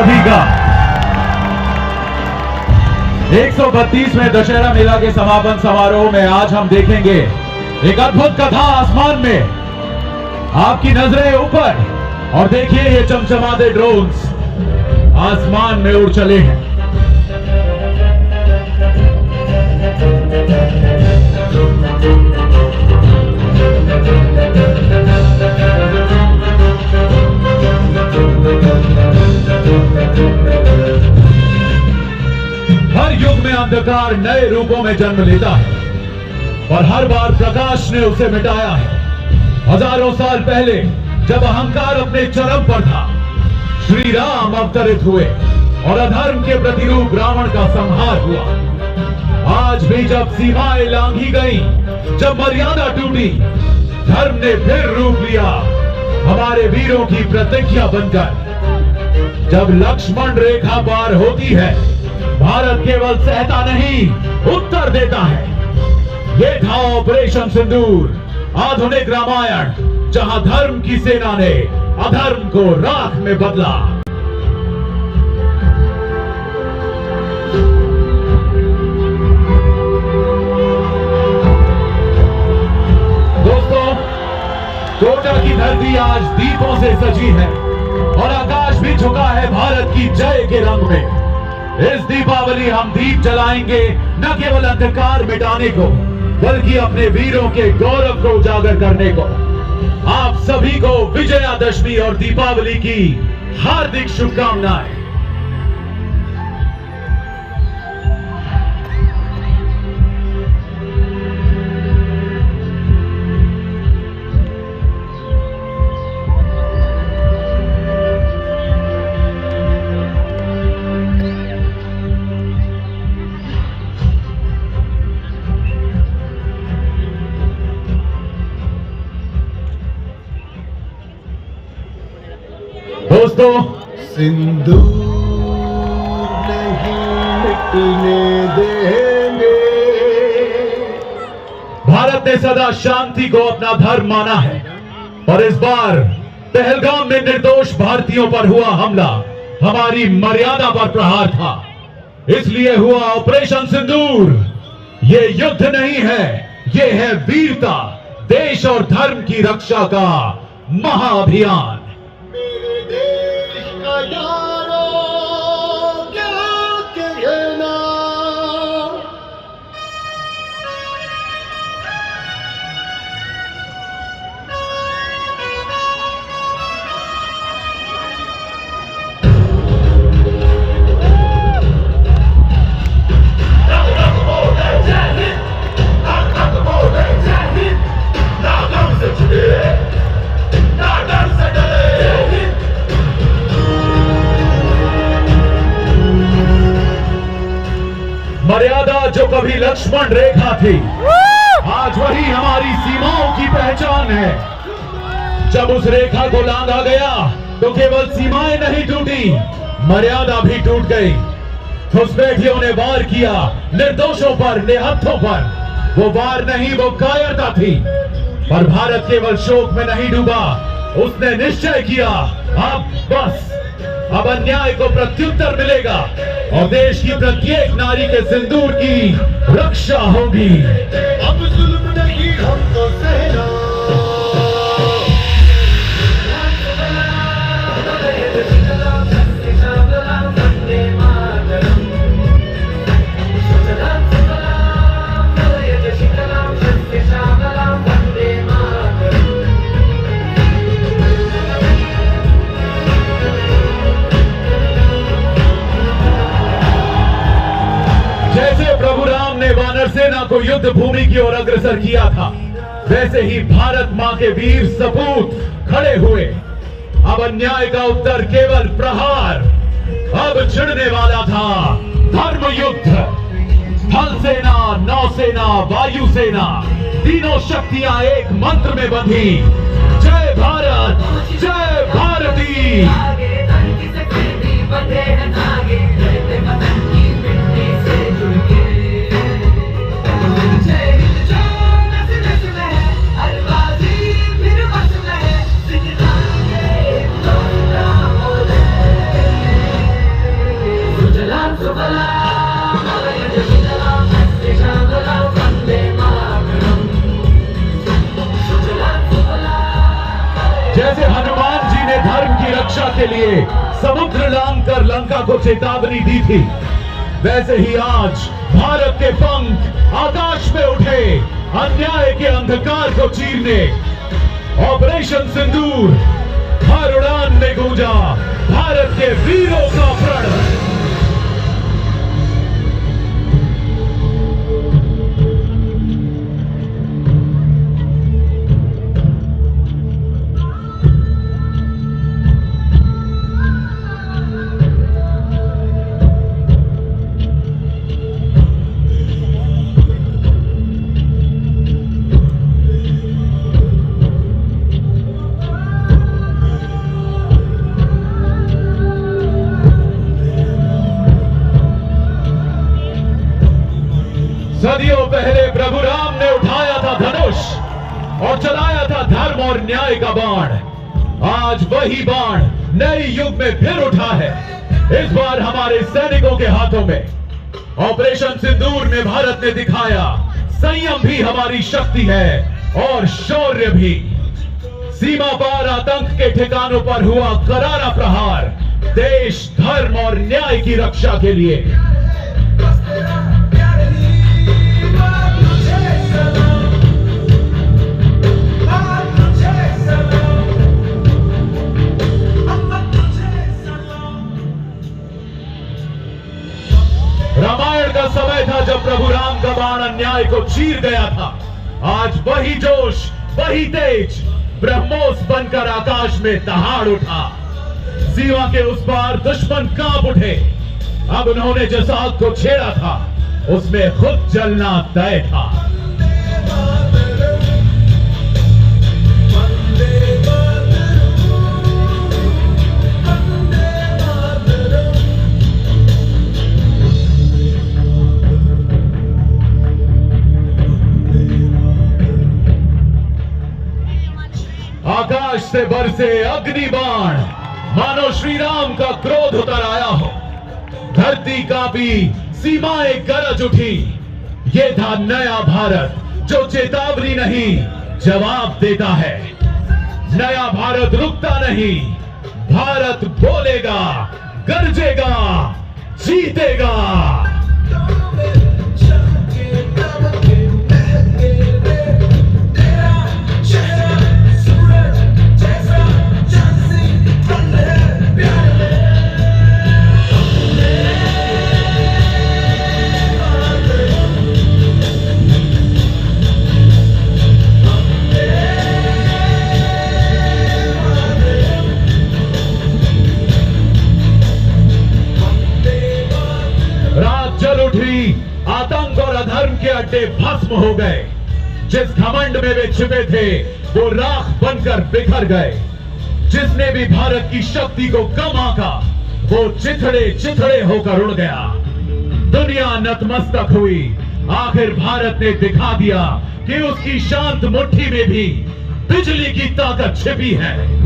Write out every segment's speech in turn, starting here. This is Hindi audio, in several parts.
सभी का 132वें दशहरा मेला के समापन समारोह में आज हम देखेंगे एक अद्भुत कथा आसमान में। आपकी नजरें ऊपर और देखिए ये चमचमाते ड्रोन्स आसमान में उड़ चले हैं। हर युग में अंधकार नए रूपों में जन्म लेता है और हर बार प्रकाश ने उसे मिटाया है। हजारों साल पहले जब अहंकार अपने चरम पर था, श्री राम अवतरित हुए और अधर्म के प्रतिरूप रावण का संहार हुआ। आज भी जब सीमाएं लांघी गई, जब मर्यादा टूटी, धर्म ने फिर रूप लिया हमारे वीरों की प्रतिज्ञा बनकर। जब लक्ष्मण रेखा पार होती है, भारत केवल सहता नहीं, उत्तर देता है। ये था ऑपरेशन सिंदूर, आधुनिक रामायण, जहां धर्म की सेना ने अधर्म को राख में बदला। दोस्तों, कोटा की धरती आज दीपों से सजी है और आकाश भी झुका है भारत की जय के रंग में। इस दीपावली हम दीप जलाएंगे न केवल अंधकार मिटाने को, बल्कि अपने वीरों के गौरव को उजागर करने को। आप सभी को विजयादशमी और दीपावली की हार्दिक शुभकामनाएं। दोस्तों, सिंदूर नहीं मिटने देंगे। भारत ने सदा शांति को अपना धर्म माना है और इस बार पहलगाम में निर्दोष भारतीयों पर हुआ हमला हमारी मर्यादा पर प्रहार था। इसलिए हुआ ऑपरेशन सिंदूर। ये युद्ध नहीं है, ये है वीरता, देश और धर्म की रक्षा का महाअभियान। मर्यादा जो कभी लक्ष्मण रेखा थी, आज वही हमारी सीमाओं की पहचान है। जब उस रेखा को लांघा गया तो केवल सीमाएं नहीं टूटी, मर्यादा भी टूट गई। घुसपैठियों ने वार किया निर्दोषों पर, निहत्थों पर। वो वार नहीं, वो कायरता थी। पर भारत केवल शोक में नहीं डूबा, उसने निश्चय किया अब अन्याय को प्रत्युत्तर मिलेगा और देश की प्रत्येक नारी के सिंदूर की रक्षा होगी। अब जुल्म नहीं हमको सहना। वानर सेना को युद्ध भूमि की ओर अग्रसर किया था, वैसे ही भारत मां के वीर सपूत खड़े हुए। अब अन्याय का उत्तर केवल प्रहार। अब छिड़ने वाला था धर्म युद्ध। थल सेना, नौसेना, वायु सेना, तीनों शक्तियां एक मंत्र में बंधी। जय भारत, जय भारती। के लिए समुद्र लांघ कर लंका को चेतावनी दी थी, वैसे ही आज भारत के पंख आकाश में उठे अन्याय के अंधकार को चीरने। ऑपरेशन सिंदूर हर उड़ान में गूंजा भारत के वीरों का प्रण। सदियों पहले प्रभु राम ने उठाया था धनुष और चलाया था धर्म और न्याय का बाण। आज वही बाण नए युग में फिर उठा है, इस बार हमारे सैनिकों के हाथों में। ऑपरेशन सिंदूर में भारत ने दिखाया संयम भी हमारी शक्ति है और शौर्य भी। सीमा पार आतंक के ठिकानों पर हुआ करारा प्रहार, देश धर्म और न्याय की रक्षा के लिए। रामायण का समय था जब प्रभु राम का बाण अन्याय को चीर गया था। आज वही जोश, वही तेज ब्रह्मोस बनकर आकाश में दहाड़ उठा। सीमा के उस पार दुश्मन कांप उठे। अब उन्होंने जिस आग को छेड़ा था उसमें खुद जलना तय था। आकाश से बरसे अग्नि बाण, मानो श्री राम का क्रोध उतर आया हो। धरती कांपी, सीमाएं गरज उठी। ये था नया भारत जो चेतावनी नहीं जवाब देता है। नया भारत रुकता नहीं, भारत बोलेगा, गरजेगा, जीतेगा। आतंक और अधर्म के अड्डे भस्म हो गए। जिस घमंड में वे छिपे थे वो राख बनकर बिखर गए। जिसने भी भारत की शक्ति को कम आंका वो चिथड़े चिथड़े होकर उड़ गया। दुनिया नतमस्तक हुई। आखिर भारत ने दिखा दिया कि उसकी शांत मुट्ठी में भी बिजली की ताकत छिपी है।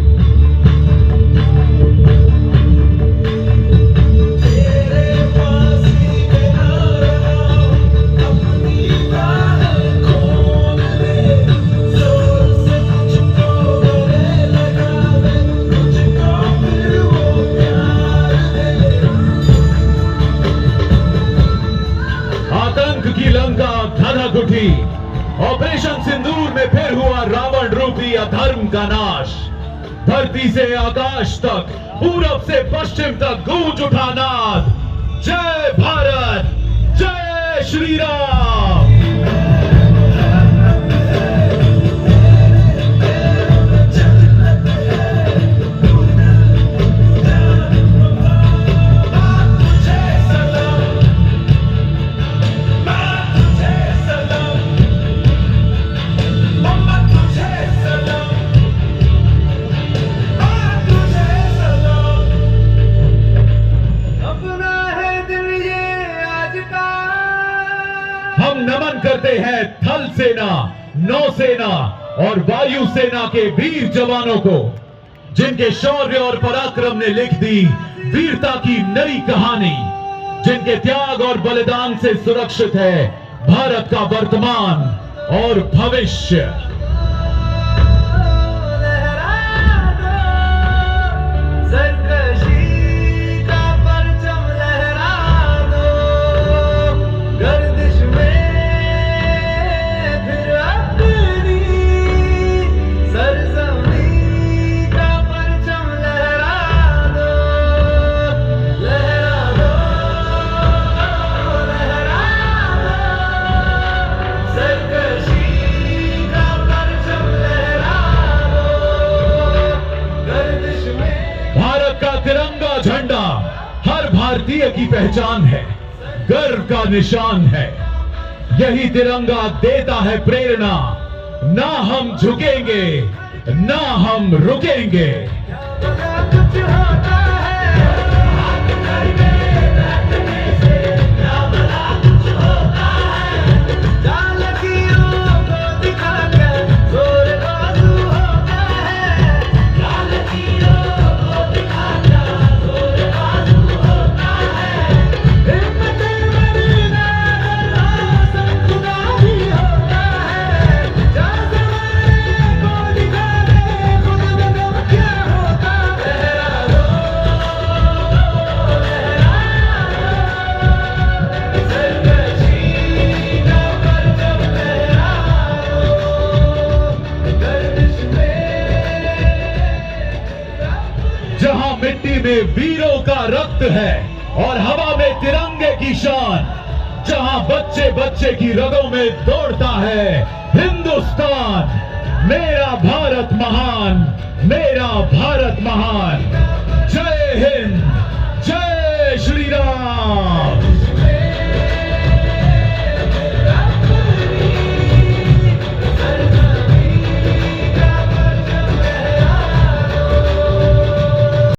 उठी। ऑपरेशन सिंदूर में फिर हुआ रावण रूपी अधर्म का नाश। धरती से आकाश तक, पूरब से पश्चिम तक गूंज उठा नाद, जय भारत, जय श्री राम। नमन करते हैं थल सेना, नौसेना और वायु सेना के वीर जवानों को, जिनके शौर्य और पराक्रम ने लिख दी वीरता की नई कहानी, जिनके त्याग और बलिदान से सुरक्षित है भारत का वर्तमान और भविष्य। सरकार हर भारतीय की पहचान है, गर्व का निशान है। यही तिरंगा देता है प्रेरणा, ना हम झुकेंगे ना हम रुकेंगे। कुछ होता है हाथ करके बैठने से, क्या भला कुछ होता है। जाल लकीरों को दिखाकर जोर बाजू होता है, जाल लकीरों को दिखाकर जोर बाजू होता है। हिम्मत मरना सब खुदा ही होता है, जा ज़माने को दिखा दे खुद बदम क्या होता है। सरकशी का परचम लहराओ, गर्दिश में जहां मिट्टी में वीरों का रक्त है और हवा में तिरंगे की शान, जहां बच्चे बच्चे की रगों में दौड़ता है हिंदुस्तान। मेरा भारत महान, मेरा भारत महान। जय हिंद।